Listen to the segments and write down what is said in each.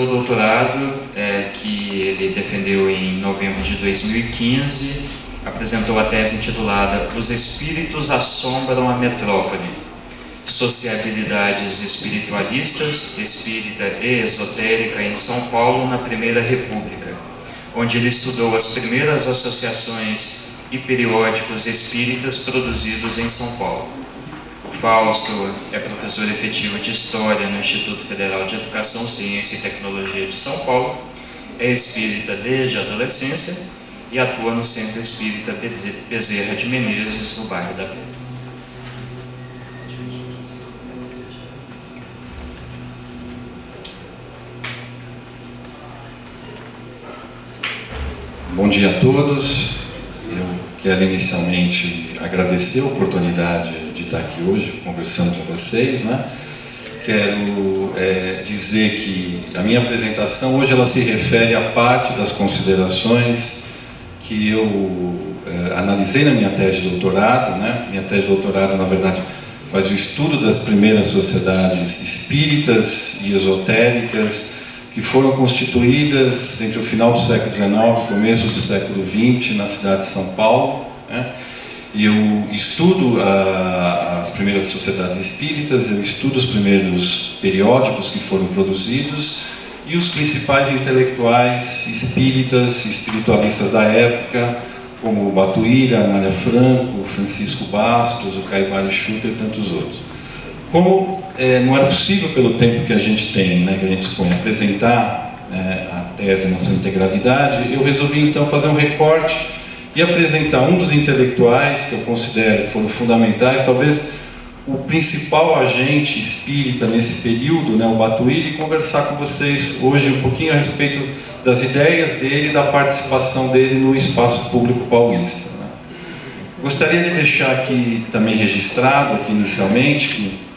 seu doutorado, que ele defendeu em novembro de 2015, apresentou a tese intitulada Os Espíritos Assombram a Metrópole, Sociabilidades Espiritualistas, Espírita e Esotérica em São Paulo na Primeira República, onde ele estudou as primeiras associações e periódicos espíritas produzidos em São Paulo. O Fausto é professor efetivo de História no Instituto Federal de Educação, Ciência e Tecnologia de São Paulo, é espírita desde a adolescência e atua no Centro Espírita Bezerra de Menezes, no bairro da Penha. Bom dia a todos. Eu quero inicialmente agradecer a oportunidade de estar aqui hoje conversando com vocês, né? Quero dizer que a minha apresentação hoje ela se refere a parte das considerações que eu analisei na minha tese de doutorado, né? Minha tese de doutorado, na verdade, faz o estudo das primeiras sociedades espíritas e esotéricas que foram constituídas entre o final do século XIX e o começo do século XX na cidade de São Paulo, né? E eu estudo as primeiras sociedades espíritas, eu estudo os primeiros periódicos que foram produzidos e os principais intelectuais espíritas e espiritualistas da época, como o Batuíra, Anália Franco, o Francisco Bastos, o Caibara Schutter e tantos outros. Como não era possível, pelo tempo que a gente tem, né, que a gente dispõe, apresentar a tese na sua integralidade, eu resolvi então fazer um recorte e apresentar um dos intelectuais que eu considero foram fundamentais, talvez o principal agente espírita nesse período, né, o Batuíra, e conversar com vocês hoje um pouquinho a respeito das ideias dele e da participação dele no espaço público paulista, né. Gostaria de deixar aqui também registrado, aqui inicialmente, que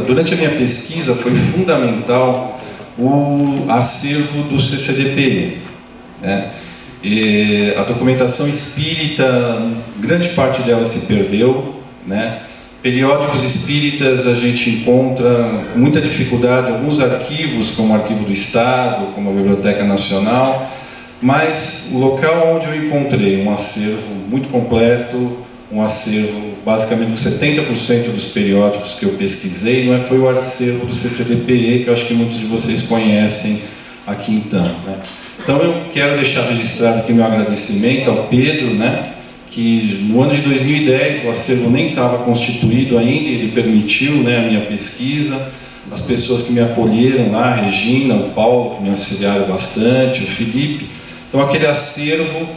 durante a minha pesquisa foi fundamental o acervo do CCDPE, né? E a documentação espírita, grande parte dela se perdeu, né? Periódicos espíritas a gente encontra com muita dificuldade, alguns arquivos, como o Arquivo do Estado, como a Biblioteca Nacional, mas o local onde eu encontrei um acervo muito completo, um acervo basicamente com 70% dos periódicos que eu pesquisei, não foi o acervo do CCDPE, que eu acho que muitos de vocês conhecem aqui então, né? Então eu quero deixar registrado aqui meu agradecimento ao Pedro, né, que no ano de 2010 o acervo nem estava constituído ainda, ele permitiu, né, a minha pesquisa, as pessoas que me acolheram lá, a Regina, o Paulo, que me auxiliaram bastante, o Felipe. Então aquele acervo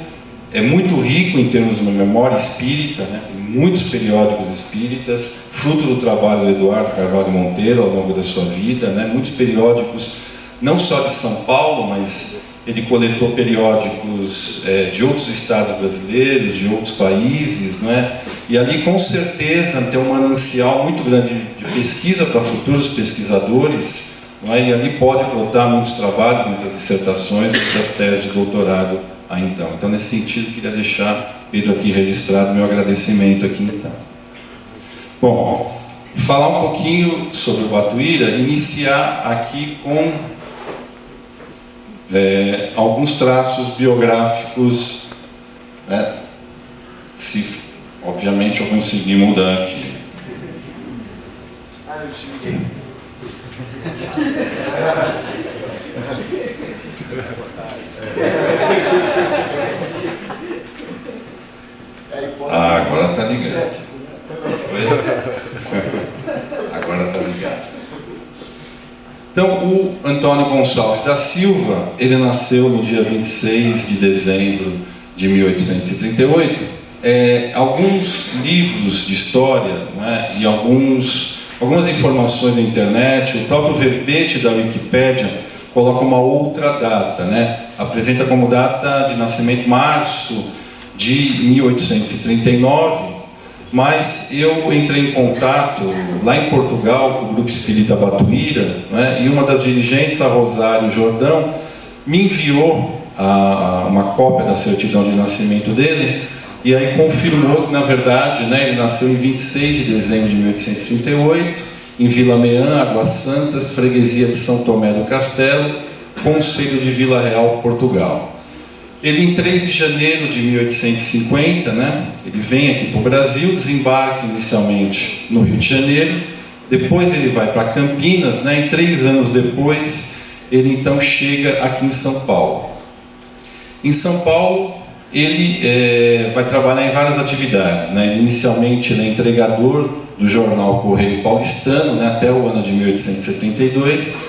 é muito rico em termos de uma memória espírita, né? Tem muitos periódicos espíritas, fruto do trabalho do Eduardo Carvalho Monteiro ao longo da sua vida, né? Muitos periódicos, não só de São Paulo, mas ele coletou periódicos de outros estados brasileiros, de outros países, né? E ali com certeza tem um manancial muito grande de pesquisa para futuros pesquisadores, não é? E ali pode botar muitos trabalhos, muitas dissertações, muitas teses de doutorado. Então, nesse sentido, queria deixar, Pedro, aqui registrado meu agradecimento aqui, então. Bom, falar um pouquinho sobre o Batuíra, iniciar aqui com alguns traços biográficos, né, se, obviamente, eu conseguir mudar aqui. Agora está ligado. Agora está ligado. Então, o Antônio Gonçalves da Silva, ele nasceu no dia 26 de dezembro de 1838. Alguns livros de história, né, e algumas informações na internet, o próprio verbete da Wikipédia coloca uma outra data, né? Apresenta como data de nascimento março de 1839, mas eu entrei em contato lá em Portugal com o Grupo Espírita Batuíra, né? E uma das dirigentes, a Rosário Jordão, me enviou uma cópia da certidão de nascimento dele, e aí confirmou que, na verdade, né, ele nasceu em 26 de dezembro de 1838, em Vila Meã, Águas Santas, freguesia de São Tomé do Castelo, concelho de Vila Real, Portugal. Ele, em 3 de janeiro de 1850, né, ele vem aqui para o Brasil, desembarca inicialmente no Rio de Janeiro, depois ele vai para Campinas, né, e 3 anos depois ele então chega aqui em São Paulo. Em São Paulo ele vai trabalhar em várias atividades, né? Inicialmente ele é entregador do jornal Correio Paulistano, né, até o ano de 1872.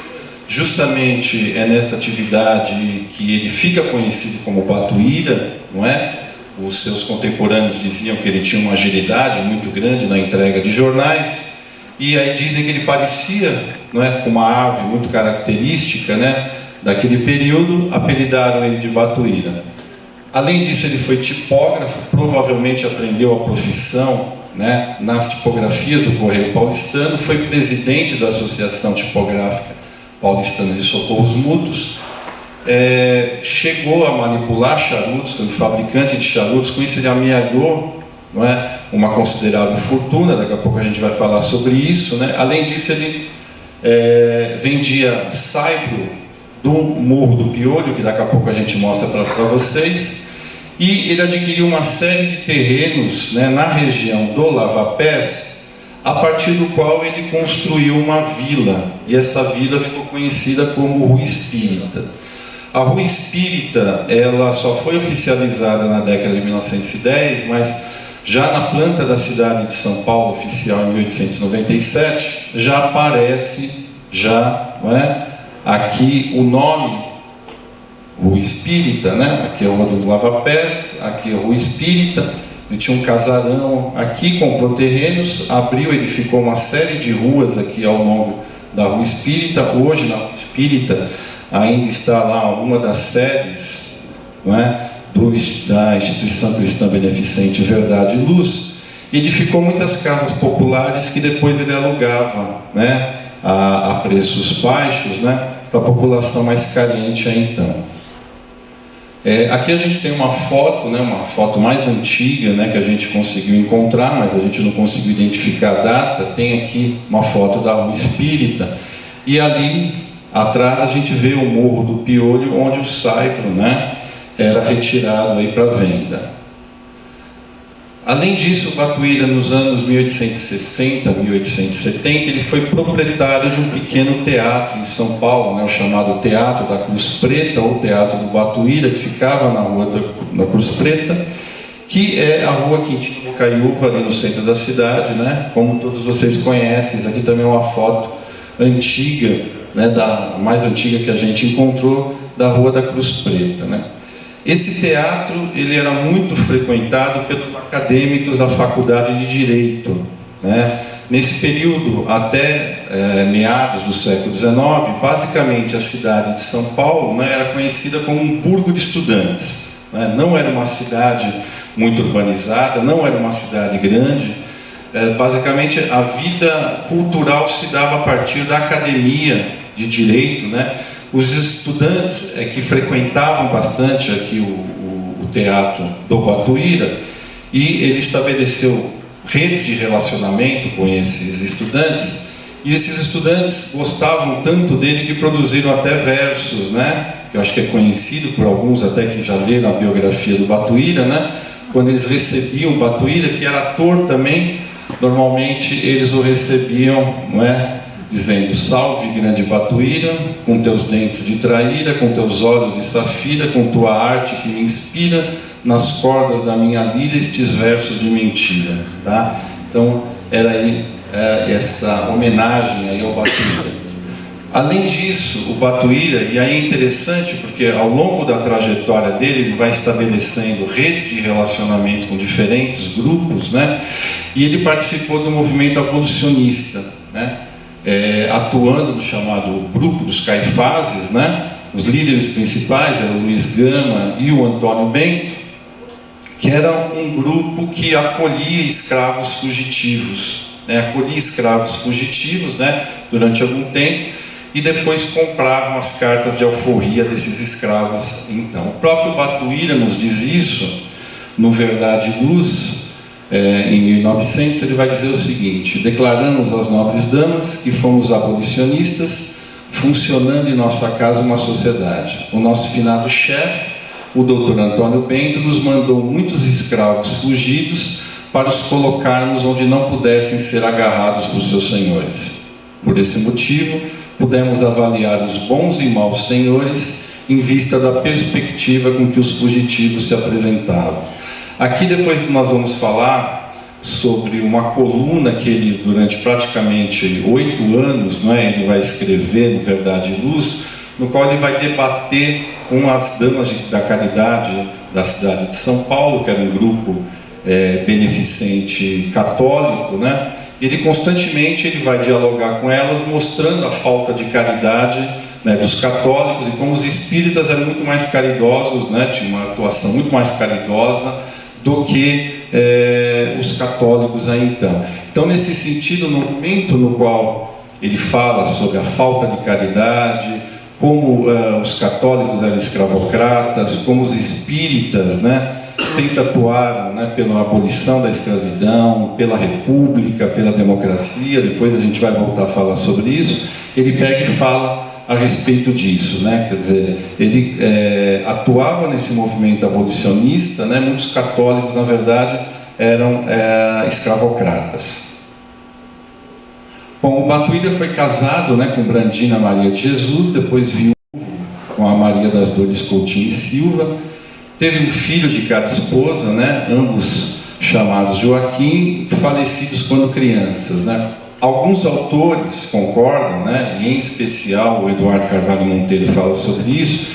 Justamente é nessa atividade que ele fica conhecido como Batuíra, não é? Os seus contemporâneos diziam que ele tinha uma agilidade muito grande na entrega de jornais, e aí dizem que ele parecia, não é, com uma ave muito característica, né, daquele período, apelidaram ele de Batuíra. Além disso, ele foi tipógrafo, provavelmente aprendeu a profissão, né, nas tipografias do Correio Paulistano, foi presidente da Associação Tipográfica Paulistana de Socorros Mútuos, chegou a manipular charutos, foi fabricante de charutos, com isso ele amealhou, não é, uma considerável fortuna, daqui a pouco a gente vai falar sobre isso, né? Além disso, ele vendia saibro do Morro do Piolho, que daqui a pouco a gente mostra para vocês, e ele adquiriu uma série de terrenos, né, na região do Lavapés, a partir do qual ele construiu uma vila, e essa vila ficou conhecida como Rua Espírita. A Rua Espírita, ela só foi oficializada na década de 1910, mas já na planta da cidade de São Paulo, oficial em 1897, já aparece, não é, aqui o nome Rua Espírita, né? Aqui é a Rua do Lavapés, aqui é a Rua Espírita. Ele tinha um casarão aqui, comprou terrenos, abriu, edificou uma série de ruas aqui ao longo da Rua Espírita. Hoje, na Rua Espírita, ainda está lá uma das sedes, não é, da Instituição Cristã Beneficente Verdade e Luz. E edificou muitas casas populares que depois ele alugava, né, a preços baixos, né, para a população mais carente aí então. Aqui a gente tem uma foto, né, uma foto mais antiga, né, que a gente conseguiu encontrar, mas a gente não conseguiu identificar a data. Tem aqui uma foto da Rua Espírita, e ali atrás a gente vê o Morro do Piolho, onde o saibro, né, era retirado aí para venda. Além disso, o Batuíra, nos anos 1860, 1870, ele foi proprietário de um pequeno teatro em São Paulo, né, o chamado Teatro da Cruz Preta, ou Teatro do Batuíra, que ficava na Rua da Cruz Preta, que é a Rua Quintino Bocaiúva, ali no centro da cidade, né, como todos vocês conhecem. Isso aqui também é uma foto antiga, né, da mais antiga que a gente encontrou, da Rua da Cruz Preta, né. Esse teatro ele era muito frequentado pelos acadêmicos da Faculdade de Direito, né? Nesse período, até meados do século XIX, basicamente a cidade de São Paulo, né, era conhecida como um burgo de estudantes, né? Não era uma cidade muito urbanizada, não era uma cidade grande. Basicamente a vida cultural se dava a partir da academia de Direito, né? Os estudantes que frequentavam bastante aqui o teatro do Batuíra, e ele estabeleceu redes de relacionamento com esses estudantes, e esses estudantes gostavam tanto dele que produziram até versos, né? Eu acho que é conhecido por alguns até que já leram a biografia do Batuíra, né? Quando eles recebiam o Batuíra, que era ator também, normalmente eles o recebiam, não é, dizendo: salve grande Batuíra, com teus dentes de traíra, com teus olhos de safira, com tua arte que me inspira, nas cordas da minha lira estes versos de mentira, tá? Então era aí essa homenagem aí ao Batuíra. Além disso, o Batuíra, e aí é interessante porque ao longo da trajetória dele ele vai estabelecendo redes de relacionamento com diferentes grupos, né? E ele participou do movimento abolicionista, né? Atuando no chamado grupo dos Caifases, né? Os líderes principais eram o Luiz Gama e o Antônio Bento, que era um grupo que acolhia escravos fugitivos, né? Acolhia escravos fugitivos, né, durante algum tempo, e depois compravam as cartas de alforria desses escravos. Então, o próprio Batuíra nos diz isso no Verdade e Luz, em 1900, ele vai dizer o seguinte: declaramos às nobres damas que fomos abolicionistas, funcionando em nossa casa uma sociedade. O nosso finado chefe, o Dr. Antônio Bento, nos mandou muitos escravos fugidos para os colocarmos onde não pudessem ser agarrados por seus senhores. Por esse motivo, pudemos avaliar os bons e maus senhores em vista da perspectiva com que os fugitivos se apresentavam. Aqui depois nós vamos falar sobre uma coluna que ele, durante praticamente 8 anos, ele vai escrever no Verdade e Luz, no qual ele vai debater com as damas da caridade da cidade de São Paulo, que era um grupo beneficente católico, Ele constantemente vai dialogar com elas, mostrando a falta de caridade dos católicos e como os espíritas eram muito mais caridosos, tinham uma atuação muito mais caridosa do que os católicos aí então. Então, nesse sentido, no momento no qual ele fala sobre a falta de caridade, como os católicos eram escravocratas, como os espíritas, sempre atuaram pela abolição da escravidão, pela república, pela democracia. Depois a gente vai voltar a falar sobre isso. Ele pega e fala a respeito disso, quer dizer, ele atuava nesse movimento abolicionista, muitos católicos, na verdade, eram escravocratas. Bom, o Batuíra foi casado com Brandina Maria de Jesus, depois viúvo com a Maria das Dores Coutinho e Silva. Teve um filho de cada esposa, ambos chamados Joaquim, falecidos quando crianças. Alguns autores concordam, e em especial o Eduardo Carvalho Monteiro fala sobre isso,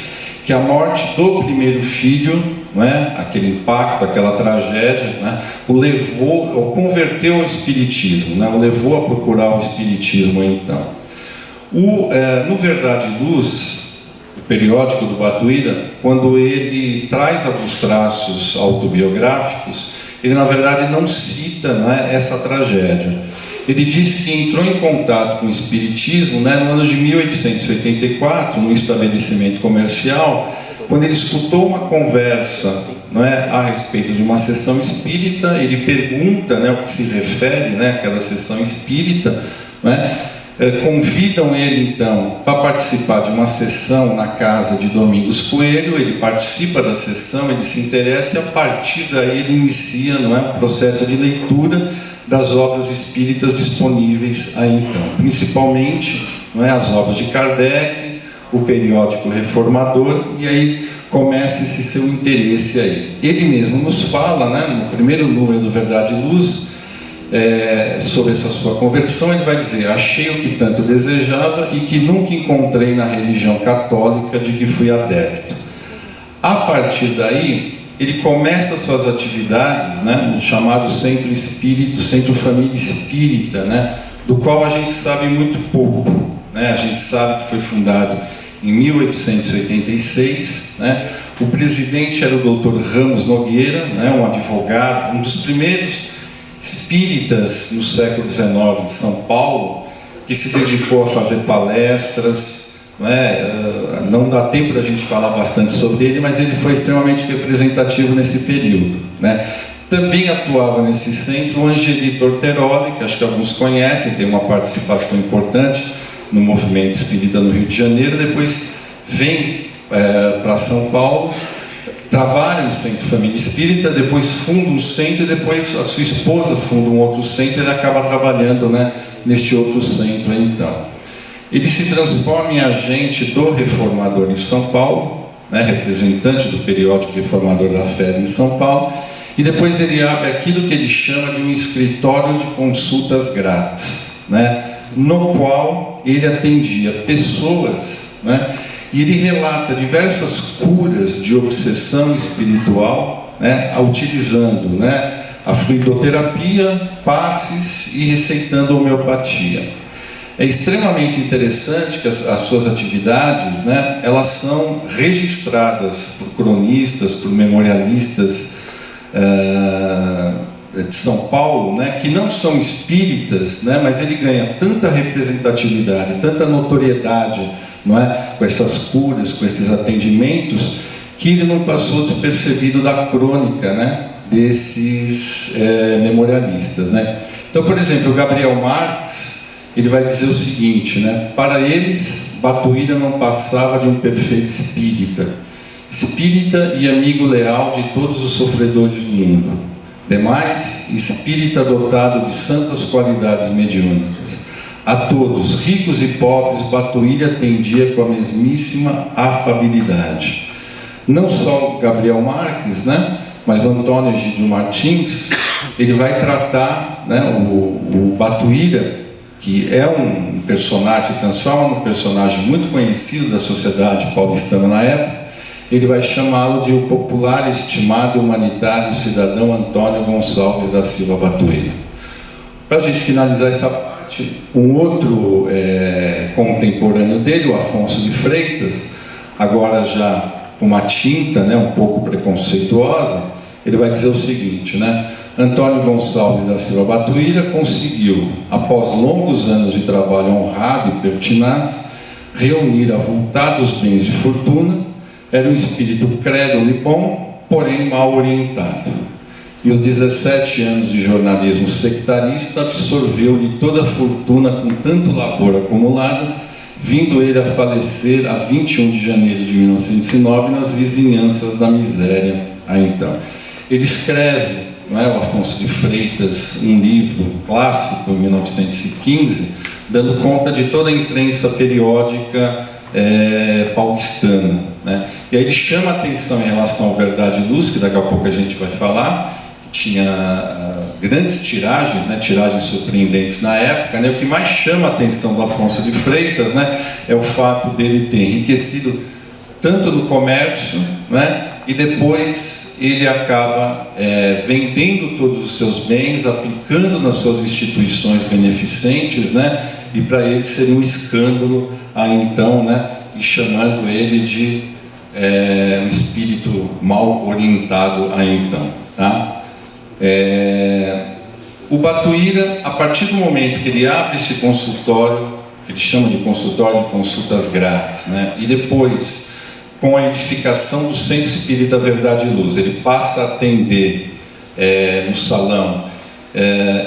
que a morte do primeiro filho, aquele impacto, aquela tragédia, o levou, ou converteu ao espiritismo, o levou a procurar o espiritismo então. No Verdade e Luz, o periódico do Batuíra, quando ele traz alguns traços autobiográficos, ele na verdade não cita essa tragédia. Ele diz que entrou em contato com o espiritismo no ano de 1884, num estabelecimento comercial, quando ele escutou uma conversa a respeito de uma sessão espírita. Ele pergunta o que se refere àquela sessão espírita, convidam ele então para participar de uma sessão na casa de Domingos Coelho. Ele participa da sessão, ele se interessa e a partir daí ele inicia um processo de leitura das obras espíritas disponíveis aí então, principalmente as obras de Kardec, o periódico Reformador, e aí começa esse seu interesse aí. Ele mesmo nos fala, no primeiro número do Verdade e Luz, sobre essa sua conversão. Ele vai dizer: achei o que tanto desejava e que nunca encontrei na religião católica de que fui adepto. A partir daí, ele começa suas atividades no chamado Centro Espírito, Centro Família Espírita, do qual a gente sabe muito pouco. A gente sabe que foi fundado em 1886. O presidente era o Dr. Ramos Nogueira, um advogado, um dos primeiros espíritas no século XIX de São Paulo, que se dedicou a fazer palestras. Não dá tempo da gente falar bastante sobre ele, mas ele foi extremamente representativo nesse período. Também atuava nesse centro o Angelito Orteroli, que acho que alguns conhecem, tem uma participação importante no movimento espírita no Rio de Janeiro. Depois vem para São Paulo, trabalha no Centro Família Espírita, depois funda um centro e depois a sua esposa funda um outro centro. Ele acaba trabalhando neste outro centro então. Ele se transforma em agente do Reformador em São Paulo, representante do periódico Reformador da Fé em São Paulo, e depois ele abre aquilo que ele chama de um escritório de consultas grátis, no qual ele atendia pessoas, e ele relata diversas curas de obsessão espiritual, utilizando a fluidoterapia, passes e receitando homeopatia. É extremamente interessante que as suas atividades, elas são registradas por cronistas, por memorialistas de São Paulo, que não são espíritas, mas ele ganha tanta representatividade, tanta notoriedade, com essas curas, com esses atendimentos, que ele não passou despercebido da crônica, desses memorialistas, né? Então, por exemplo, o Gabriel Marx, ele vai dizer o seguinte, né? Para eles, Batuíra não passava de um perfeito espírita e amigo leal de todos os sofredores do mundo. Demais, espírita dotado de santas qualidades mediúnicas. A todos, ricos e pobres, Batuíra atendia com a mesmíssima afabilidade. Não só Gabriel Marques, né? Mas o Antônio Egídio Martins, ele vai tratar, né, o Batuíra, que é um personagem, se transforma num personagem muito conhecido da sociedade paulistana na época. Ele vai chamá-lo de o popular, estimado e humanitário cidadão Antônio Gonçalves da Silva Batuíra. Para a gente finalizar essa parte, um outro contemporâneo dele, o Afonso de Freitas, agora já com uma tinta, né, um pouco preconceituosa, ele vai dizer o seguinte, né? Antônio Gonçalves da Silva Batuíra conseguiu, após longos anos de trabalho honrado e pertinaz, reunir avultados bens de fortuna. Era um espírito crédulo e bom, porém mal orientado. E os 17 anos de jornalismo sectarista absorveu-lhe toda a fortuna com tanto labor acumulado, vindo ele a falecer a 21 de janeiro de 1909 nas vizinhanças da miséria a então. Ele escreve, não é, o Afonso de Freitas, um livro clássico, em 1915, dando conta de toda a imprensa periódica paulistana, né? E aí ele chama a atenção em relação ao Verdade e Luz, que daqui a pouco a gente vai falar, que tinha grandes tiragens, né, tiragens surpreendentes na época, né? O que mais chama a atenção do Afonso de Freitas, né, é o fato dele ter enriquecido tanto no comércio, né, e depois ele acaba vendendo todos os seus bens, aplicando nas suas instituições beneficentes, né, e para ele seria um escândalo aí então, né, e chamando ele de um espírito mal orientado aí então, tá? O Batuíra, a partir do momento que ele abre esse consultório, que ele chama de consultório de consultas grátis, né, e depois, com a edificação do Centro Espírita Verdade e Luz, ele passa a atender no salão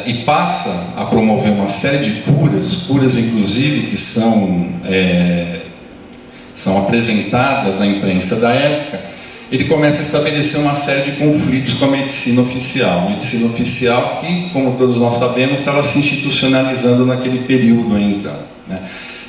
e passa a promover uma série de curas inclusive que são apresentadas na imprensa da época. Ele começa a estabelecer uma série de conflitos com a medicina oficial. Medicina oficial que, como todos nós sabemos, estava se institucionalizando naquele período aí, então, né?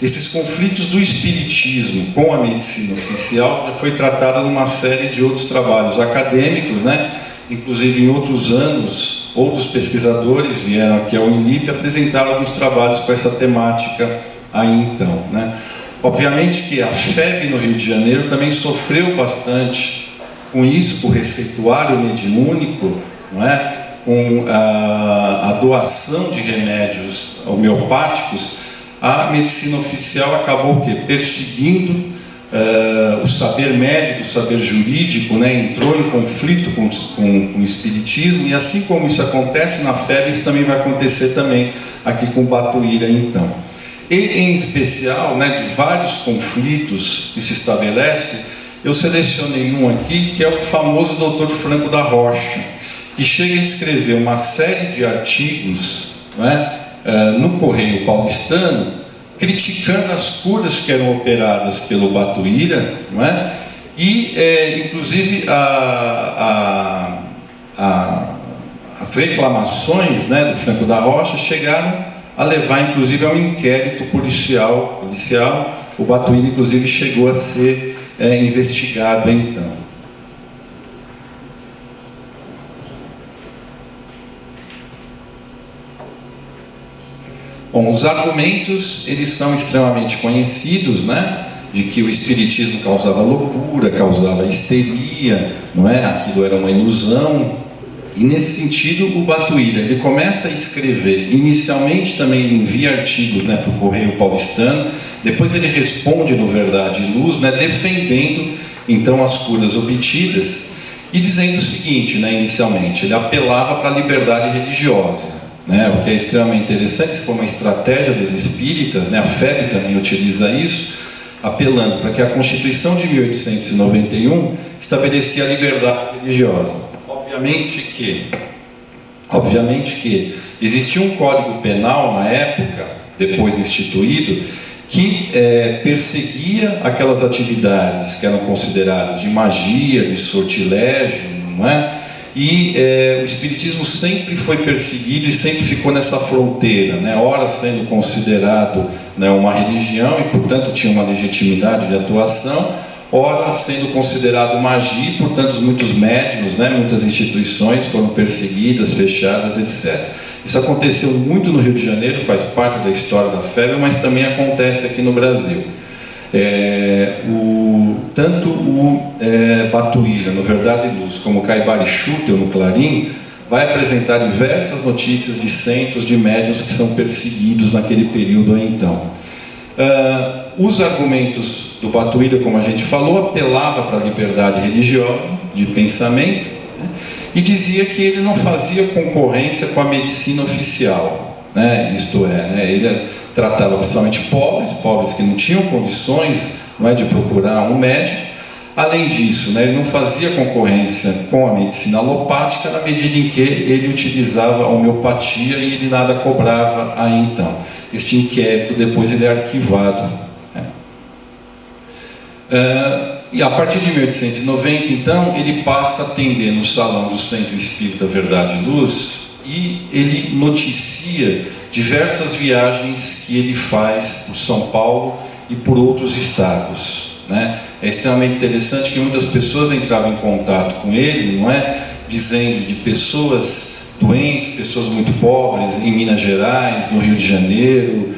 Esses conflitos do espiritismo com a medicina oficial já foi tratado numa série de outros trabalhos acadêmicos, né? Inclusive em outros anos, outros pesquisadores vieram aqui ao INLIP e apresentaram alguns trabalhos com essa temática aí então, né? Obviamente que a FEB no Rio de Janeiro também sofreu bastante com isso, com o receituário mediúnico, não é? Com a doação de remédios homeopáticos. A medicina oficial acabou o quê? Perseguindo o saber médico, o saber jurídico, né? Entrou em conflito com o espiritismo, e assim como isso acontece na FEB, isso também vai acontecer também aqui com o Batuíra então. E em especial, né, de vários conflitos que se estabelece, eu selecionei um aqui, que é o famoso Dr. Franco da Rocha, que chega a escrever uma série de artigos, né, no Correio Paulistano, criticando as curas que eram operadas pelo Batuíra, não é? E inclusive as reclamações, né, do Franco da Rocha chegaram a levar inclusive a um inquérito policial. O Batuíra inclusive chegou a ser investigado então. Bom, os argumentos, eles são extremamente conhecidos, né? De que o espiritismo causava loucura, causava histeria, não é? Aquilo era uma ilusão. E nesse sentido, o Batuíra, ele começa a escrever. Inicialmente também ele envia artigos, né, para o Correio Paulistano. Depois ele responde no Verdade e Luz, né, defendendo então as curas obtidas e dizendo o seguinte, né, inicialmente, ele apelava para a liberdade religiosa. Né, o que é extremamente interessante, isso foi uma estratégia dos espíritas, né, a FEB também utiliza isso, apelando para que a Constituição de 1891 estabelecia a liberdade religiosa. obviamente que existia um código penal na época, depois instituído, que perseguia aquelas atividades que eram consideradas de magia, de sortilégio, não é? E o espiritismo sempre foi perseguido e sempre ficou nessa fronteira, né? Ora sendo considerado, né, uma religião e, portanto, tinha uma legitimidade de atuação, ora sendo considerado magia e, portanto, muitos médiuns, né, muitas instituições foram perseguidas, fechadas, etc. Isso aconteceu muito no Rio de Janeiro, faz parte da história da febre, mas também acontece aqui no Brasil. Tanto o Batuíra, no Verdade e Luz, como o Caibara Schutel, no Clarim, vai apresentar diversas notícias de centros de médiuns que são perseguidos naquele período aí então. Os argumentos do Batuíra, como a gente falou, apelava para a liberdade religiosa, de pensamento, né, e dizia que ele não fazia concorrência com a medicina oficial, né, isto é, né, ele tratava principalmente pobres que não tinham condições, não é, de procurar um médico. Além disso, né, ele não fazia concorrência com a medicina alopática na medida em que ele utilizava a homeopatia e ele nada cobrava aí então. Este inquérito depois ele é arquivado, né? E a partir de 1890, então, ele passa a atender no salão do Centro Espírita Verdade e Luz e ele noticia diversas viagens que ele faz por São Paulo e por outros estados, né? É extremamente interessante que muitas pessoas entravam em contato com ele, não é? Dizendo de pessoas doentes, pessoas muito pobres, em Minas Gerais, no Rio de Janeiro,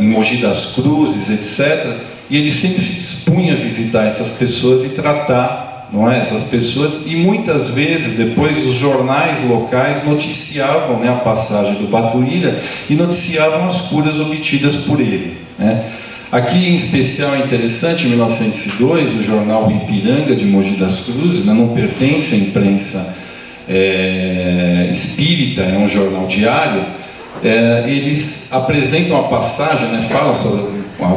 em Mogi das Cruzes, etc. E ele sempre se dispunha a visitar essas pessoas e tratar, não é, essas pessoas, e muitas vezes depois os jornais locais noticiavam, né, a passagem do Batuíra e noticiavam as curas obtidas por ele, né? Aqui em especial é interessante, em 1902, o jornal Ipiranga de Mogi das Cruzes, né, não pertence à imprensa espírita, é um jornal diário, eles apresentam a passagem, né, falam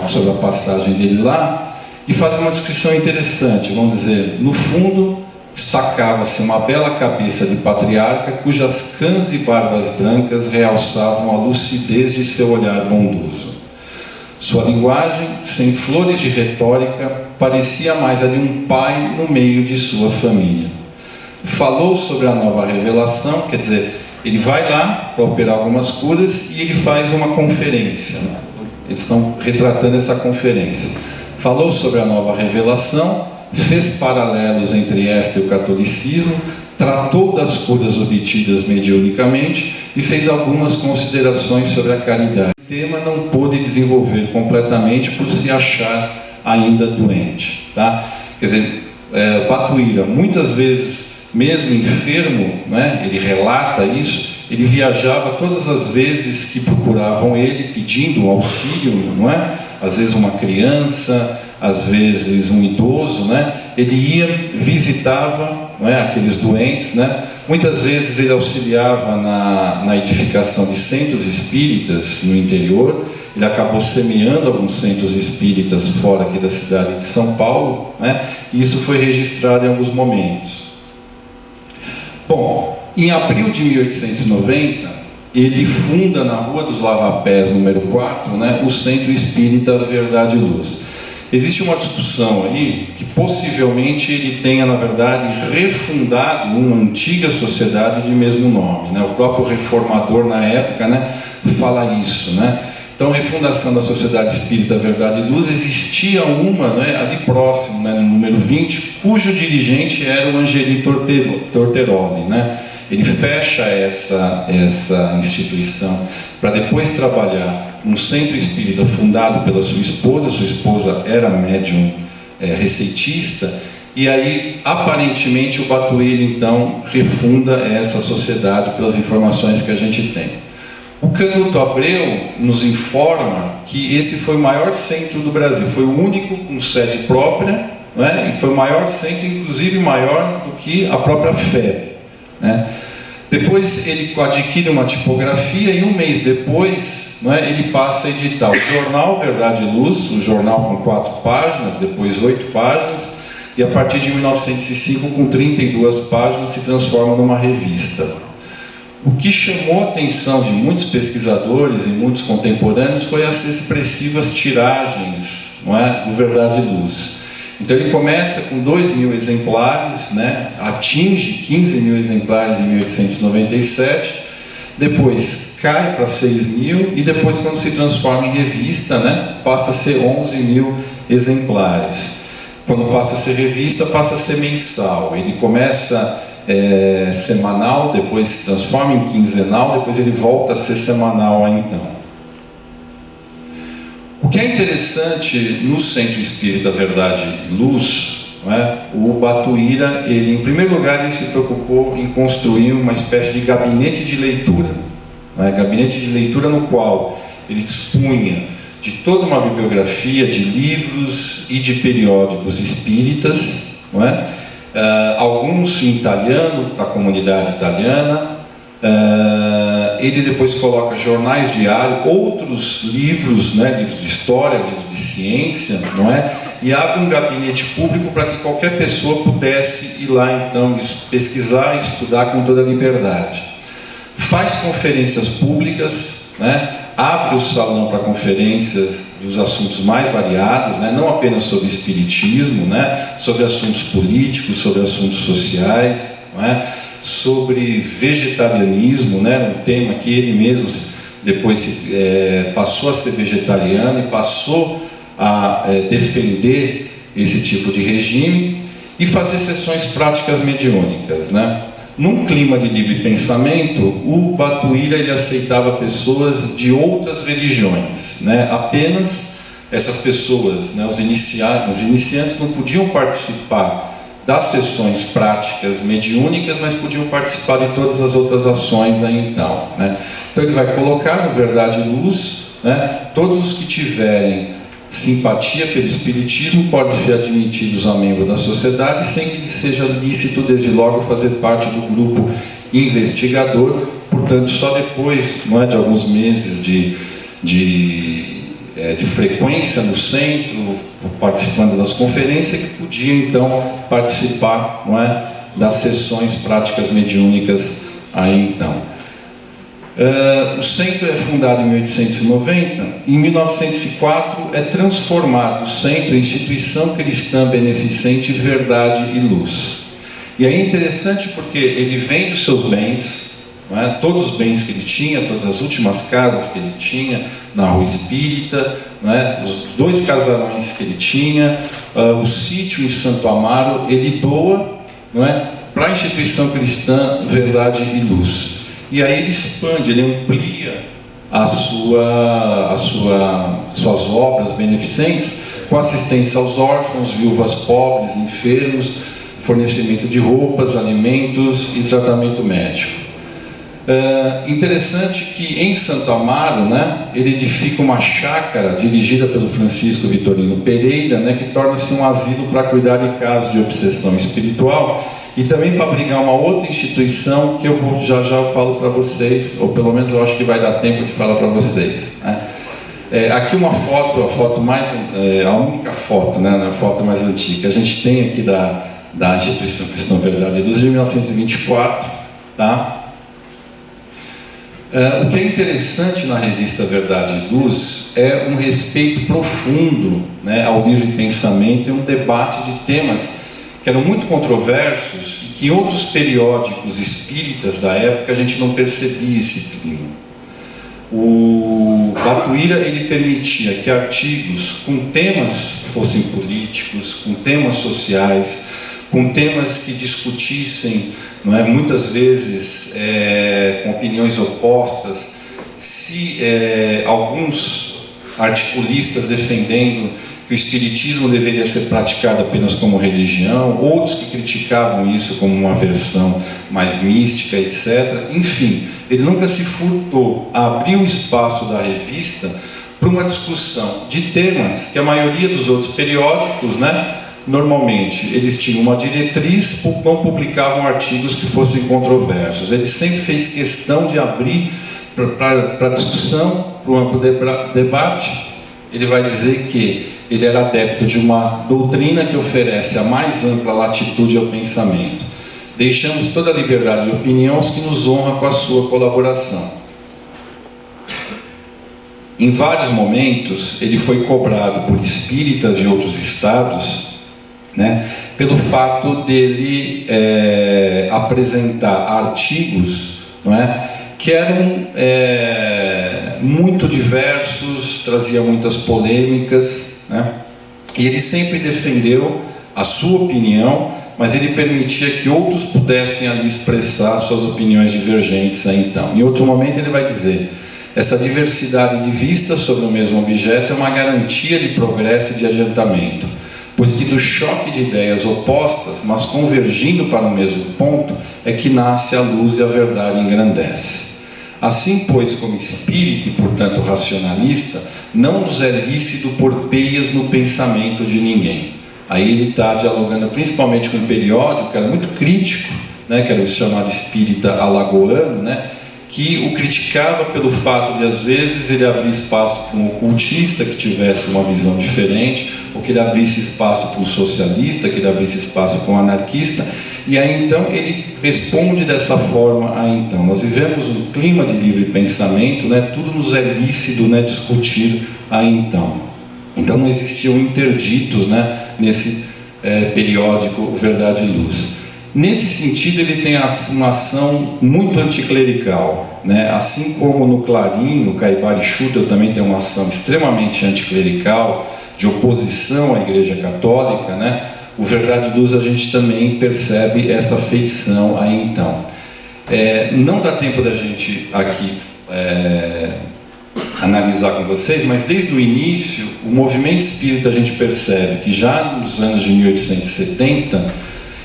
sobre a passagem dele lá e fazem uma descrição interessante. Vamos dizer, no fundo destacava-se uma bela cabeça de patriarca cujas cãs e barbas brancas realçavam a lucidez de seu olhar bondoso. Sua linguagem, sem flores de retórica, parecia mais a de um pai no meio de sua família. Falou sobre a nova revelação, quer dizer, ele vai lá para operar algumas curas e ele faz uma conferência, né? Eles estão retratando essa conferência. Falou sobre a nova revelação, fez paralelos entre esta e o catolicismo, tratou das curas obtidas mediunicamente e fez algumas considerações sobre a caridade. O tema não pôde desenvolver completamente por se achar ainda doente, tá? Quer dizer, Batuíra, muitas vezes, mesmo enfermo, né, ele relata isso, ele viajava todas as vezes que procuravam ele, pedindo um auxílio, não é? Às vezes uma criança, às vezes um idoso, né? Ele ia, visitava, não é, aqueles doentes, né? Muitas vezes ele auxiliava na edificação de centros espíritas no interior. Ele acabou semeando alguns centros espíritas fora aqui da cidade de São Paulo, né? E isso foi registrado em alguns momentos. Bom, em abril de 1890, ele funda na Rua dos Lavapés, número 4, né, o Centro Espírita Verdade e Luz. Existe uma discussão aí que possivelmente ele tenha, na verdade, refundado uma antiga sociedade de mesmo nome, né? O próprio reformador na época, né, fala isso, né? Então, a refundação da Sociedade Espírita Verdade e Luz, existia uma, né, ali próximo, né, no número 20, cujo dirigente era o Angeli Torteroli, né? Ele fecha essa instituição para depois trabalhar num centro espírita fundado pela sua esposa era médium receitista, e aí, aparentemente, o Batuíra, então, refunda essa sociedade pelas informações que a gente tem. O Canuto Abreu nos informa que esse foi o maior centro do Brasil, foi o único com sede própria, né? E foi o maior centro, inclusive maior do que a própria FEB, né? Depois ele adquire uma tipografia e um mês depois, né, ele passa a editar o jornal Verdade e Luz, o jornal com 4 páginas, depois 8 páginas, e a partir de 1905, com 32 páginas, se transforma numa revista. O que chamou a atenção de muitos pesquisadores e muitos contemporâneos foi as expressivas tiragens, não é, do Verdade e Luz. Então ele começa com 2.000 exemplares, né, atinge 15.000 exemplares em 1897, depois cai para 6.000 e depois, quando se transforma em revista, né, passa a ser 11.000 exemplares. Quando passa a ser revista, passa a ser mensal. Ele começa semanal, depois se transforma em quinzenal, depois ele volta a ser semanal então. O que é interessante no Centro Espírita Verdade e Luz, não é? O Batuíra, ele, em primeiro lugar, ele se preocupou em construir uma espécie de gabinete de leitura, não é? Gabinete de leitura no qual ele dispunha de toda uma bibliografia de livros e de periódicos espíritas, não é? Alguns em italiano, para a comunidade italiana. Ele depois coloca jornais diários, outros livros, né, livros de história, livros de ciência, não é? E abre um gabinete público para que qualquer pessoa pudesse ir lá então pesquisar e estudar com toda a liberdade. Faz conferências públicas, né? Abre o salão para conferências dos assuntos mais variados, né? Não apenas sobre espiritismo, né? Sobre assuntos políticos, sobre assuntos sociais, não é? Sobre vegetarianismo, né? Um tema que ele mesmo depois passou a ser vegetariano e passou a defender esse tipo de regime, e fazer sessões práticas mediúnicas, né? Num clima de livre pensamento, o Batuíra, ele aceitava pessoas de outras religiões, né? Apenas essas pessoas, né, os iniciantes não podiam participar das sessões práticas mediúnicas, mas podiam participar de todas as outras ações aí então, né? Então ele vai colocar no Verdade e Luz, né, todos os que tiverem simpatia pelo espiritismo podem ser admitidos a membro da sociedade, sem que lhes seja lícito desde logo fazer parte do grupo investigador. Portanto, só depois, não é, de alguns meses de frequência no centro, participando das conferências, que podia então participar, não é, das sessões práticas mediúnicas aí então. O centro é fundado em 1890, em 1904 é transformado o centro em instituição cristã beneficente Verdade e Luz. E aí é interessante porque ele vende os seus bens, não é? Todos os bens que ele tinha, todas as últimas casas que ele tinha na Rua Espírita, não é? Os 2 casarões que ele tinha, o sítio em Santo Amaro, ele doa, não é, para a instituição cristã Verdade e Luz. E aí ele expande, ele amplia suas obras beneficentes com assistência aos órfãos, viúvas pobres, enfermos, fornecimento de roupas, alimentos e tratamento médico. Interessante que em Santo Amaro, né, ele edifica uma chácara dirigida pelo Francisco Vitorino Pereira, né, que torna-se um asilo para cuidar de casos de obsessão espiritual, e também para abrigar uma outra instituição que eu vou, já falo para vocês, ou pelo menos eu acho que vai dar tempo de falar para vocês, né? Aqui uma foto, a única foto, né, a foto mais antiga que a gente tem aqui da Instituição Cristã Verdade e Luz, de 1924, tá? O que é interessante na revista Verdade e Luz é um respeito profundo, né, ao livre pensamento e um debate de temas que eram muito controversos e que em outros periódicos espíritas da época a gente não percebia esse clima. O Batuíra, ele permitia que artigos com temas fossem políticos, com temas sociais, com temas que discutissem, não é, muitas vezes com opiniões opostas, se alguns articulistas defendendo que o espiritismo deveria ser praticado apenas como religião, outros que criticavam isso como uma versão mais mística, etc. Enfim, ele nunca se furtou a abrir o espaço da revista para uma discussão de temas que a maioria dos outros periódicos, né, normalmente eles tinham uma diretriz, não publicavam artigos que fossem controversos. Ele sempre fez questão de abrir para discussão, para um amplo debate. Ele vai dizer que ele era adepto de uma doutrina que oferece a mais ampla latitude ao pensamento. Deixamos toda a liberdade de opinião aos que nos honra com a sua colaboração. Em vários momentos, ele foi cobrado por espíritas de outros estados, né, pelo fato dele apresentar artigos, não é, que eram muito diversos, trazia muitas polêmicas, né, e ele sempre defendeu a sua opinião, mas ele permitia que outros pudessem ali expressar suas opiniões divergentes. Então, em outro momento ele vai dizer: essa diversidade de vistas sobre o mesmo objeto é uma garantia de progresso e de adiantamento, pois que do choque de ideias opostas, mas convergindo para o mesmo ponto, é que nasce a luz e a verdade engrandece. Assim, pois, como espírito e, portanto, racionalista, não nos é lícito pôr peias no pensamento de ninguém. Aí ele está dialogando principalmente com um periódico que era muito crítico, né, que era o chamado espírita alagoano, né, que o criticava pelo fato de, às vezes, ele abrir espaço para um ocultista que tivesse uma visão diferente, ou que ele abrisse espaço para um socialista, que ele abrisse espaço para um anarquista, e aí então ele responde dessa forma. Então, nós vivemos um clima de livre pensamento, né? Tudo nos é lícito, né, discutir então. Então não existiam interditos, né, nesse periódico Verdade e Luz. Nesse sentido, ele tem uma ação muito anticlerical, né? Assim como no Clarim, o Caibara e Schutter também tem uma ação extremamente anticlerical, de oposição à Igreja Católica, né? O Verdade e Luz, a gente também percebe essa feição aí então. Não dá tempo da gente aqui analisar com vocês, mas desde o início, o movimento espírita, a gente percebe que já nos anos de 1870,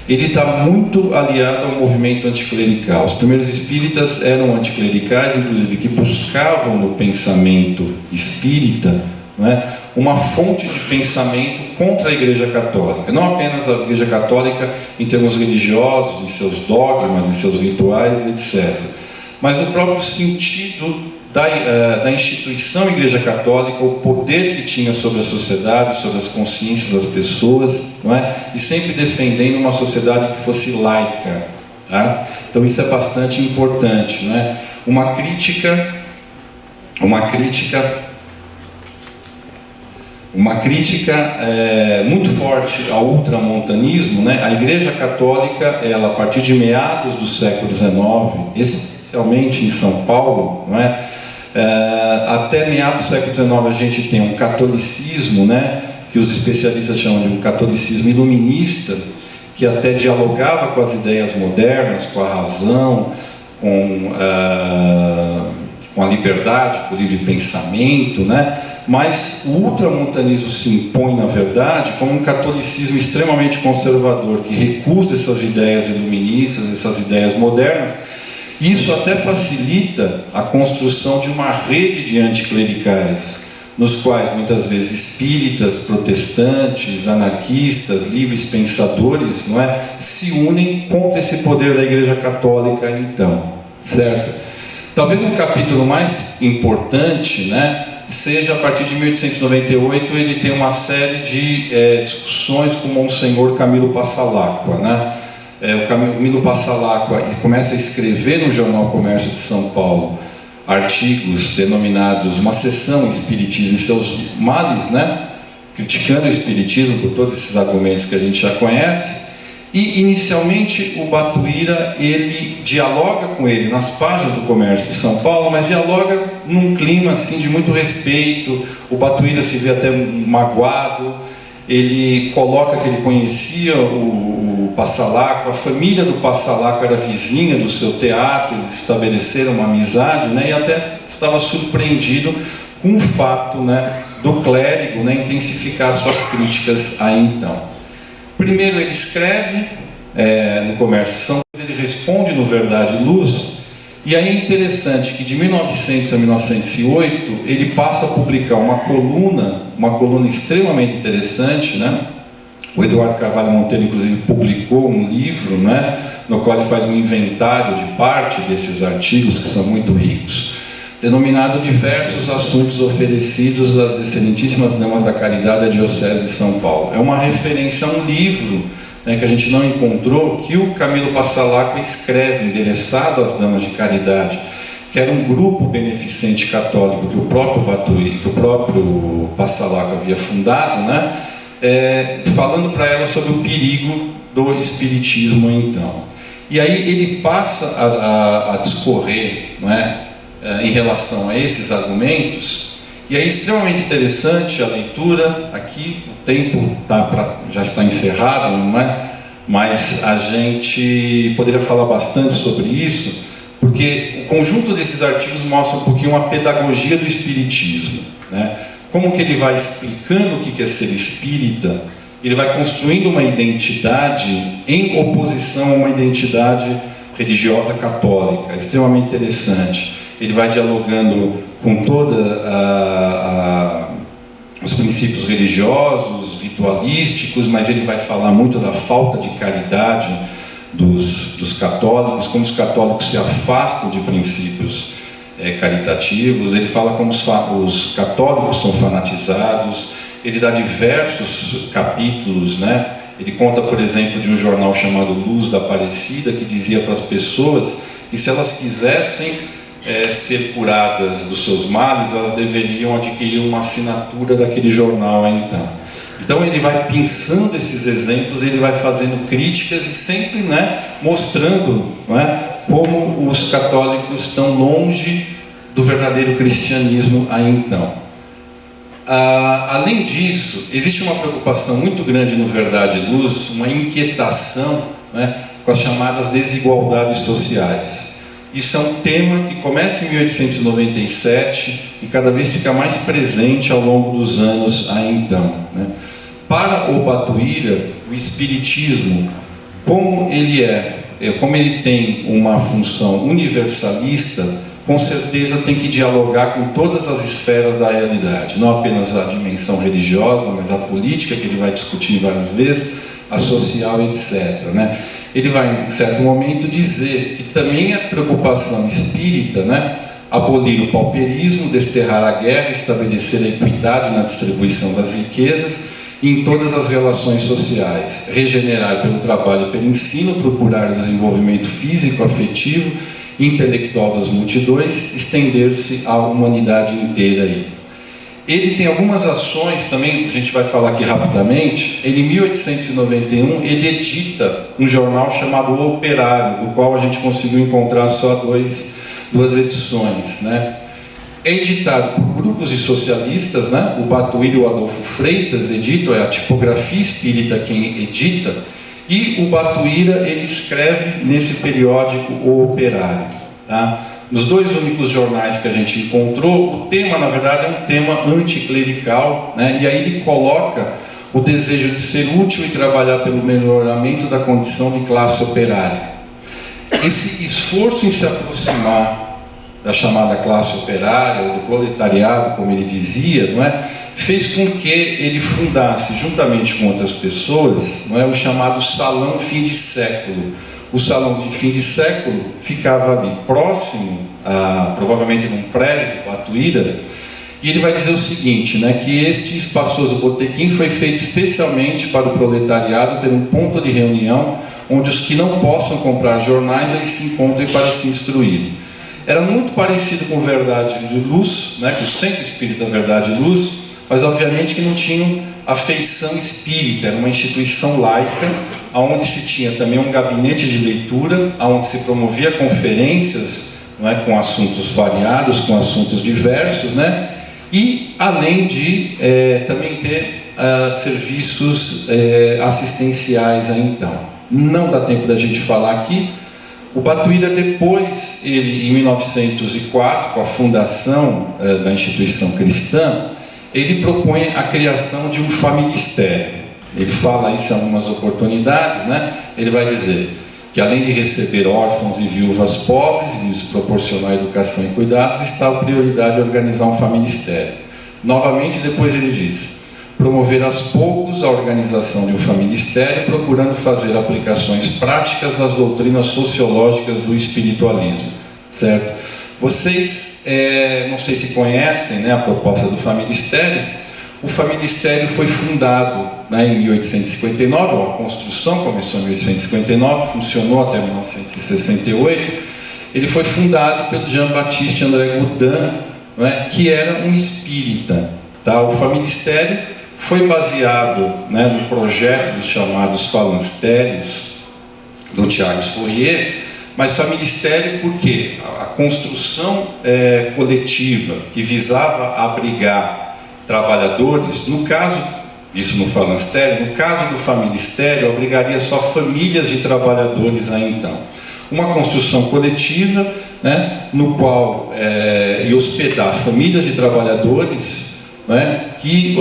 ele está muito aliado ao movimento anticlerical. Os primeiros espíritas eram anticlericais, inclusive, que buscavam no pensamento espírita, né, uma fonte de pensamento contra a Igreja Católica. Não apenas a Igreja Católica em termos religiosos, em seus dogmas, em seus rituais, etc. Mas no próprio sentido da instituição Igreja Católica, o poder que tinha sobre a sociedade, sobre as consciências das pessoas, não é? E sempre defendendo uma sociedade que fosse laica, tá? Então isso é bastante importante, não é? Uma crítica muito forte ao ultramontanismo, né? A Igreja Católica, ela, a partir de meados do século XIX, especialmente em São Paulo, não é? Até meados do século XIX a gente tem um catolicismo, né, que os especialistas chamam de um catolicismo iluminista, que até dialogava com as ideias modernas, com a razão, com a liberdade, com o livre pensamento, né? Mas o ultramontanismo se impõe, na verdade, como um catolicismo extremamente conservador, que recusa essas ideias iluministas, essas ideias modernas. Isso até facilita a construção de uma rede de anticlericais, nos quais muitas vezes espíritas, protestantes, anarquistas, livres pensadores, não é, se unem contra esse poder da Igreja Católica, então, certo? Talvez um capítulo mais importante, né, seja a partir de 1898, ele tem uma série de discussões com o Monsenhor Camilo Passalacqua, né? O Camilo Passalacqua começa a escrever no Jornal Comércio de São Paulo artigos denominados Uma Sessão Espiritismo e Seus Males, né? Criticando o Espiritismo por todos esses argumentos que a gente já conhece. E inicialmente o Batuíra, ele dialoga com ele nas páginas do Comércio de São Paulo, mas dialoga num clima assim de muito respeito. O Batuíra se vê até magoado. Ele coloca que ele conhecia o Passalacqua, a família do Passalacqua era vizinha do seu teatro, eles estabeleceram uma amizade, né, e até estava surpreendido com o fato, né, do clérigo, né, intensificar suas críticas aí então. Primeiro ele escreve no Comércio de São Paulo, ele responde no Verdade e Luz, e aí é interessante que de 1900 a 1908 ele passa a publicar uma coluna extremamente interessante, né? O Eduardo Carvalho Monteiro, inclusive, publicou um livro, né, no qual ele faz um inventário de parte desses artigos, que são muito ricos. denominado Diversos Assuntos Oferecidos às Excelentíssimas Damas da Caridade da Diocese de São Paulo. É uma referência a um livro, né, que a gente não encontrou, que o Camilo Passalacqua escreve, endereçado às Damas de Caridade, que era um grupo beneficente católico que o próprio Batuíra, que o próprio Passalacqua havia fundado, né, falando para ela sobre o perigo do espiritismo então. E aí ele passa a discorrer, não é, em relação a esses argumentos, e é extremamente interessante a leitura. Aqui o tempo já está encerrado, não é? Mas a gente poderia falar bastante sobre isso, porque o conjunto desses artigos mostra um pouquinho a pedagogia do espiritismo, né? Como que ele vai explicando o que é ser espírita, ele vai construindo uma identidade em oposição a uma identidade religiosa católica, extremamente interessante. Ele vai dialogando com todos os princípios religiosos, ritualísticos, mas ele vai falar muito da falta de caridade dos católicos, como os católicos se afastam de princípios caritativos. Ele fala como os católicos são fanatizados. Ele dá diversos capítulos, né? Ele conta, por exemplo, de um jornal chamado Luz da Aparecida, que dizia para as pessoas que se elas quisessem ser curadas dos seus males, elas deveriam adquirir uma assinatura daquele jornal então ele vai pensando esses exemplos, ele vai fazendo críticas e sempre, né, mostrando, né, como os católicos estão longe do verdadeiro cristianismo então. Além disso, existe uma preocupação muito grande no Verdade e Luz, uma inquietação, né, com as chamadas desigualdades sociais. Isso é um tema que começa em 1897 e cada vez fica mais presente ao longo dos anos então, né? Para o Batuíra, o espiritismo, como ele tem uma função universalista, com certeza tem que dialogar com todas as esferas da realidade, não apenas a dimensão religiosa, mas a política, que ele vai discutir várias vezes, a social, etc., né? Ele vai, em certo momento, dizer que também é preocupação espírita, né, abolir o pauperismo, desterrar a guerra, estabelecer a equidade na distribuição das riquezas e em todas as relações sociais, regenerar pelo trabalho e pelo ensino, procurar o desenvolvimento físico, afetivo e intelectual das multidões, estender-se à humanidade inteira aí. Ele tem algumas ações também, a gente vai falar aqui rapidamente. Ele, em 1891, ele edita um jornal chamado O Operário, do qual a gente conseguiu encontrar só duas edições, né? É editado por grupos de socialistas, né? O Batuíra e o Adolfo Freitas editam, é a Tipografia Espírita quem edita, e o Batuíra, ele escreve nesse periódico O Operário, tá? Nos dois únicos jornais que a gente encontrou, o tema, na verdade, é um tema anticlerical, né? E aí ele coloca o desejo de ser útil e trabalhar pelo melhoramento da condição de classe operária. Esse esforço em se aproximar da chamada classe operária, ou do proletariado, como ele dizia, não é, fez com que ele fundasse, juntamente com outras pessoas, não é, o chamado Salão Fim de Século. O Salão de Fim de Século ficava ali próximo, provavelmente num prédio do Batuíra, e ele vai dizer o seguinte, né, que este espaçoso botequim foi feito especialmente para o proletariado ter um ponto de reunião onde os que não possam comprar jornais aí se encontrem para se instruírem. Era muito parecido com o Verdade e Luz, né, que o Centro Espírita Verdade e Luz, mas obviamente que não tinham a feição espírita, era uma instituição laica, onde se tinha também um gabinete de leitura, onde se promovia conferências, não é, com assuntos variados, com assuntos diversos, né, e além de também ter serviços assistenciais aí então. Não dá tempo da gente falar aqui. O Batuíra depois, ele, em 1904, com a fundação da instituição cristã, ele propõe a criação de um familistério. Ele fala isso em algumas oportunidades, né? Ele vai dizer que além de receber órfãos e viúvas pobres e lhes proporcionar educação e cuidados, está a prioridade organizar um familistério. Novamente, depois ele diz: promover aos poucos a organização de um familistério, procurando fazer aplicações práticas das doutrinas sociológicas do espiritualismo, certo? Vocês, não sei se conhecem, né, a proposta do Familistério. O Familistério foi fundado, né, em 1859, a construção começou em 1859, funcionou até 1968. Ele foi fundado pelo Jean-Baptiste André Godin, né, que era um espírita. Tá? O Familistério foi baseado, né, no projeto dos chamados falancérios do Charles Fourier, mas Familistério por quê? A construção coletiva que visava abrigar trabalhadores, no caso, isso no falancério, no caso do Familistério, abrigaria só famílias de trabalhadores aí então. Uma construção coletiva, né, no qual ia hospedar famílias de trabalhadores, né, que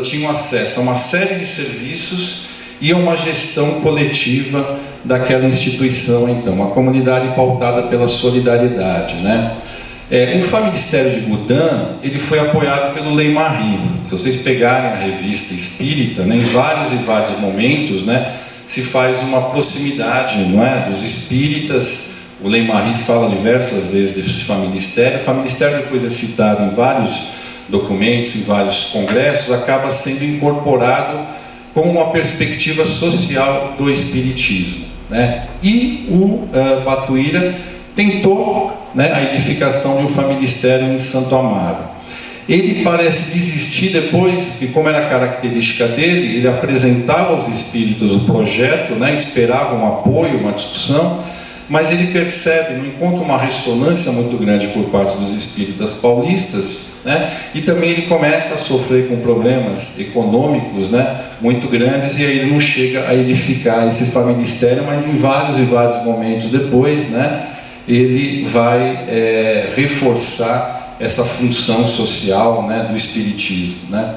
tinham acesso a uma série de serviços e a uma gestão coletiva daquela instituição, então, uma comunidade pautada pela solidariedade, né? O Familistério de Godin, ele foi apoiado pelo Ley-Marie. Se vocês pegarem a revista Espírita, né, em vários e vários momentos, né, se faz uma proximidade, não é, dos espíritas. O Ley-Marie fala diversas vezes desse Familistério. O Familistério depois é citado em vários documentos, em vários congressos, acaba sendo incorporado como uma perspectiva social do Espiritismo, né? E o Batuíra tentou, né, a edificação de um Familistério em Santo Amaro. Ele parece desistir depois, e como era a característica dele, ele apresentava aos espíritos o projeto, né, esperava um apoio, uma discussão, mas ele percebe, não encontra uma ressonância muito grande por parte dos espíritas paulistas, né, e também ele começa a sofrer com problemas econômicos, né, muito grandes, e aí ele não chega a edificar esse Familistério, mas em vários e vários momentos depois, né, ele vai reforçar essa função social, né, do Espiritismo, né.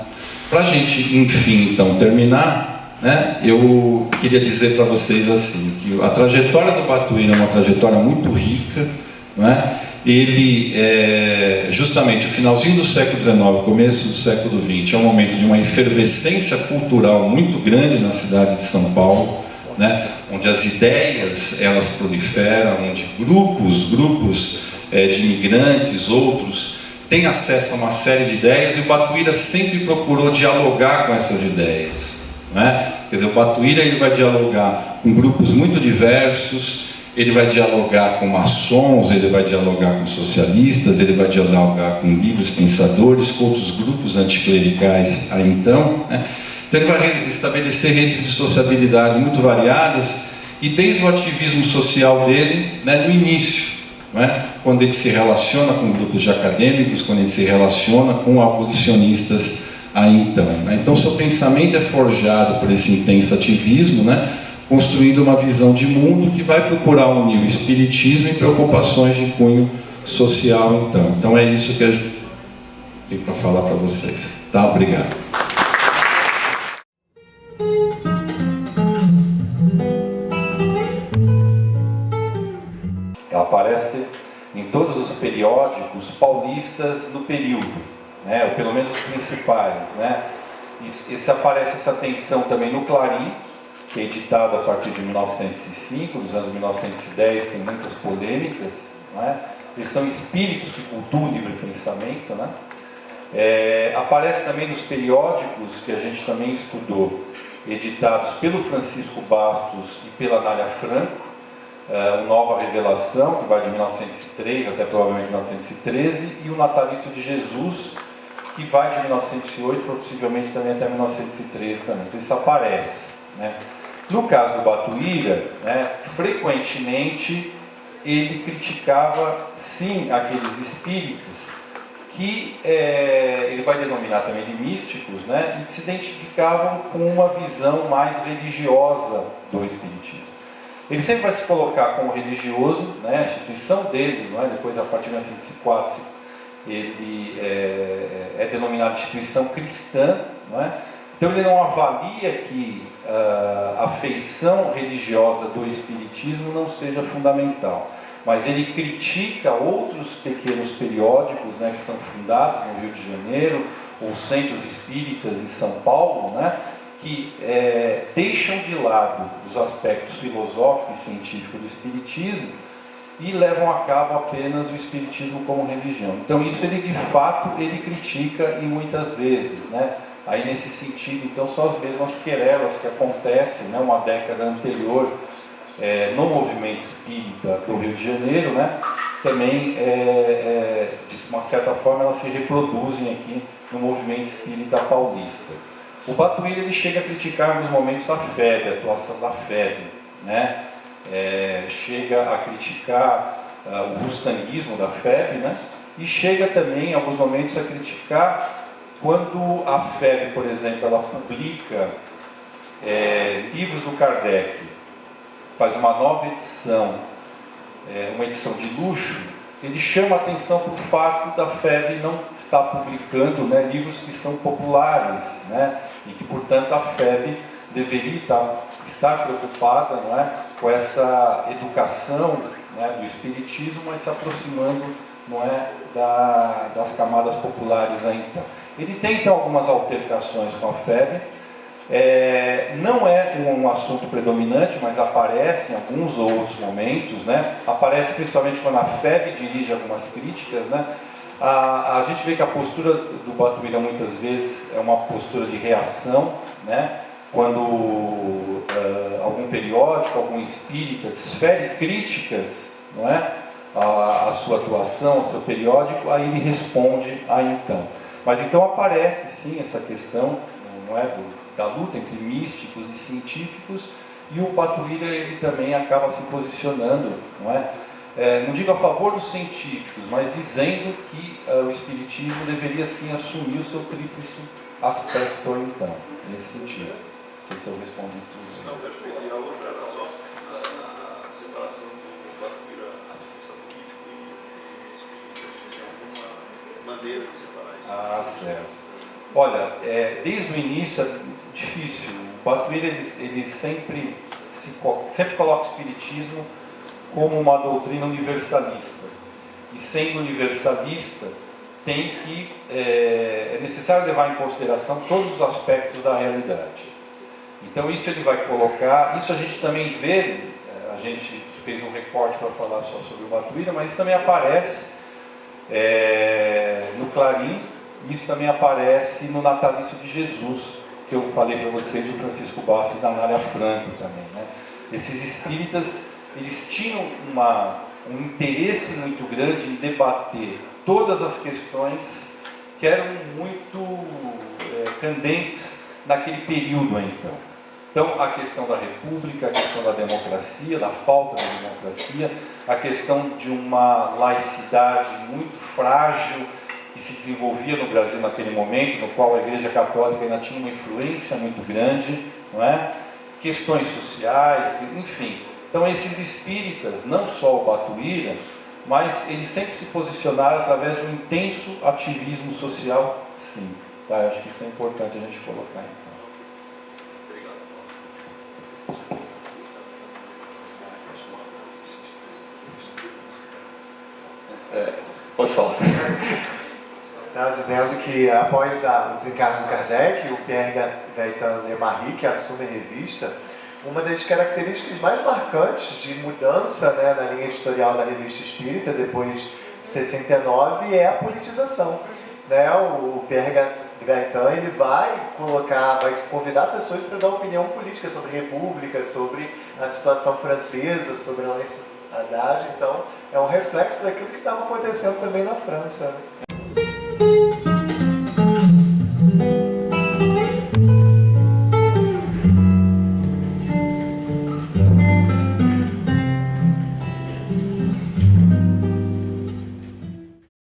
Para a gente, enfim, então, terminar, né, eu queria dizer para vocês assim, que a trajetória do Batuíra é uma trajetória muito rica, né. Ele, justamente, o finalzinho do século XIX, começo do século XX, é um momento de uma efervescência cultural muito grande na cidade de São Paulo, né, onde as ideias elas proliferam, onde grupos de imigrantes, outros têm acesso a uma série de ideias, e o Batuíra sempre procurou dialogar com essas ideias, né? Quer dizer, o Batuíra ele vai dialogar com grupos muito diversos, ele vai dialogar com maçons, ele vai dialogar com socialistas, ele vai dialogar com livres pensadores, com outros grupos anticlericais aí então, né? Então ele vai estabelecer redes de sociabilidade muito variadas, e desde o ativismo social dele, né, no início, né, quando ele se relaciona com grupos de acadêmicos, quando ele se relaciona com abolicionistas aí então, né? Então seu pensamento é forjado por esse intenso ativismo, né, construindo uma visão de mundo que vai procurar unir o espiritismo e preocupações de cunho social então. Então é isso que a gente tem para falar para vocês. Tá? Obrigado. Ela aparece em todos os periódicos paulistas do período, né, ou pelo menos os principais, né. Aparece essa tensão também no Clarim, que é editado a partir de 1905, dos anos 1910, tem muitas polêmicas, né. Eles são espíritos que cultuam o livre pensamento, né. Aparece também nos periódicos que a gente também estudou, editados pelo Francisco Bastos e pela Nália Franco, o Nova Revelação, que vai de 1903 até provavelmente 1913, e o Natalício de Jesus, que vai de 1908, possivelmente também até 1913 também. Então isso aparece, né? No caso do Batuíra, né, frequentemente ele criticava sim aqueles espíritos que ele vai denominar também de místicos, né, e que se identificavam com uma visão mais religiosa do espiritismo. Ele sempre vai se colocar como religioso, né, a instituição dele, não é? Depois, a partir de 1904, ele é denominado de instituição cristã, não é? Então ele não avalia que a feição religiosa do espiritismo não seja fundamental, mas ele critica outros pequenos periódicos, né, que são fundados no Rio de Janeiro, ou centros espíritas em São Paulo, né, que deixam de lado os aspectos filosóficos e científicos do espiritismo e levam a cabo apenas o espiritismo como religião. Então isso ele de fato ele critica e muitas vezes, né? Aí nesse sentido, então são as mesmas querelas que acontecem, né, uma década anterior no movimento espírita do Rio de Janeiro, né? Também de uma certa forma elas se reproduzem aqui no movimento espírita paulista. O Batuíra ele chega a criticar em alguns momentos a FEB, a atuação da FEB, né? Chega a criticar o rustanguismo da FEB, né? E chega também em alguns momentos a criticar quando a FEB, por exemplo, ela publica livros do Kardec, faz uma nova edição, uma edição de luxo, ele chama a atenção para o fato da FEB não estar publicando, né, livros que são populares, né, e que, portanto, a FEB deveria estar preocupada, não é, com essa educação, né, do espiritismo, mas se aproximando, não é, das camadas populares aí, então. Ele tem, então, algumas altercações com a FEB. Não é um assunto predominante, mas aparece em alguns outros momentos, né? Aparece principalmente quando a FEB dirige algumas críticas, né? A gente vê que a postura do Batuíra muitas vezes é uma postura de reação, né? Quando algum periódico, algum espírita desfere críticas, não é? A sua atuação, ao seu periódico, aí ele responde aí então. Mas então aparece sim essa questão, não é, da luta entre místicos e científicos, e o Batuíra ele também acaba se posicionando, não é? Não digo a favor dos científicos, mas dizendo que o espiritismo deveria sim assumir o seu tríplice aspecto, então, nesse sentido. Não sei se eu respondi tudo. Não, perfeito. E a outra era só a separação do Batuíra ativista político e espírita, se tem alguma maneira de separar isso. Ah, certo. Olha, desde o início é difícil. O Batuíra ele sempre coloca o espiritismo como uma doutrina universalista. E sendo universalista, é necessário levar em consideração todos os aspectos da realidade. Então isso ele vai colocar, isso a gente também vê, a gente fez um recorte para falar só sobre o Batuíra, mas isso também aparece no Clarim. Isso também aparece no Natalício de Jesus, que eu falei para vocês, do Francisco Bastos da Anália Franco também, né? Esses espíritas, eles tinham um interesse muito grande em debater todas as questões que eram muito candentes naquele período aí, então. Então, a questão da república, a questão da democracia, da falta de democracia, a questão de uma laicidade muito frágil, que se desenvolvia no Brasil naquele momento, no qual a Igreja Católica ainda tinha uma influência muito grande, não é? Questões sociais, enfim. Então esses espíritas, não só o Batuíra, mas eles sempre se posicionaram através de um intenso ativismo social, sim. Tá? Eu acho que isso é importante a gente colocar, então. Pode falar. Estava dizendo que após o desencarne de Kardec, o Pierre Gaëtan Lemarie, que assume a revista, uma das características mais marcantes de mudança, né, na linha editorial da Revista Espírita, depois de 69, é a politização. Né? O Pierre Gaëtan ele vai convidar pessoas para dar opinião política sobre a República, sobre a situação francesa, sobre a laicidade. Então, é um reflexo daquilo que estava acontecendo também na França. Né?